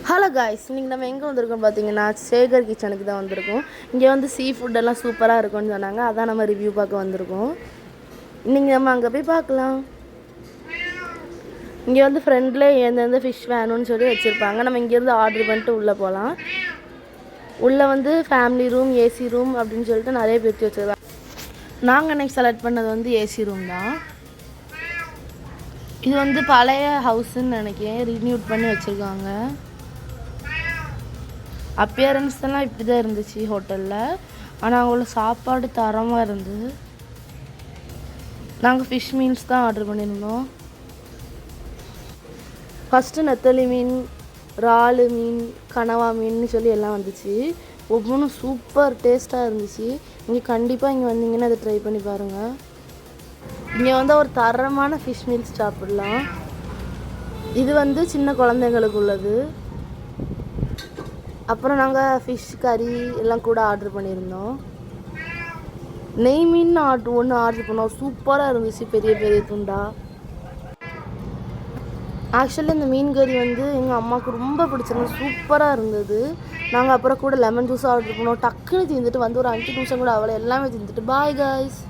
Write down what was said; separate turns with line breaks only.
Hello guys, இன்றைக்கி நம்ம எங்கே வந்திருக்கோம் பார்த்தீங்கன்னா சேகர் கிச்சனுக்கு தான் வந்திருக்கோம். இங்கே வந்து சீ ஃபுட்டெல்லாம் சூப்பராக இருக்கும்னு சொன்னாங்க, அதான் நம்ம ரிவ்யூ பார்க்க வந்திருக்கோம். இன்றைக்கி நம்ம அங்கே போய் பார்க்கலாம். இங்கே வந்து ஃப்ரெண்டில் எந்தெந்த ஃபிஷ் வேணும்னு சொல்லி வச்சுருப்பாங்க. நம்ம இங்கேருந்து ஆர்டர் பண்ணிட்டு உள்ளே போகலாம். உள்ளே வந்து ஃபேமிலி ரூம், ஏசி ரூம் அப்படின்னு சொல்லிட்டு நிறைய பிரித்து வச்சுருக்காங்க. நாங்கள் அன்றைக்கி செலக்ட் பண்ணது வந்து ஏசி ரூம் தான். இது வந்து பழைய ஹவுஸுன்னு நினைக்கிறேன், ரினியூட் பண்ணி வச்சுருக்காங்க. அப்பியரன்ஸ் எல்லாம் இப்படி தான் இருந்துச்சு ஹோட்டலில். ஆனால் அவங்களோட சாப்பாடு தரமாக இருந்தது. நாங்கள் ஃபிஷ் மீல்ஸ் தான் ஆர்டர் பண்ணியிருந்தோம். ஃபஸ்ட்டு நெத்தலி மீன், இறால் மீன், கனவா மீன்னு சொல்லி எல்லாம் வந்துச்சு. ஒவ்வொன்றும் சூப்பர் டேஸ்ட்டாக இருந்துச்சு. நீங்கள் கண்டிப்பாக இங்கே வந்தீங்கன்னா அதை ட்ரை பண்ணி பாருங்கள். இங்கே வந்து ஒரு தரமான ஃபிஷ் மீல்ஸ் சாப்பிடலாம். இது வந்து சின்ன குழந்தைங்களுக்கு உள்ளது. அப்புறம் நாங்கள் ஃபிஷ் கறி எல்லாம் கூட ஆர்டர் பண்ணியிருந்தோம். நெய் மீன் ஒன்று ஆர்டர் பண்ணோம். சூப்பராக இருந்துச்சு, பெரிய பெரிய துண்டா. ஆக்சுவலி இந்த மீன் கறி வந்து எங்கள் அம்மாவுக்கு ரொம்ப பிடிச்சிருந்தது, சூப்பராக இருந்தது. நாங்கள் அப்புறம் கூட லெமன் ஜூஸ் ஆர்டர் பண்ணோம். டக்குன்னு தீர்ந்துட்டு வந்து ஒரு 5 நிமிஷம் கூட அவ்வளோ எல்லாமே தீர்ந்துட்டு. Bye guys.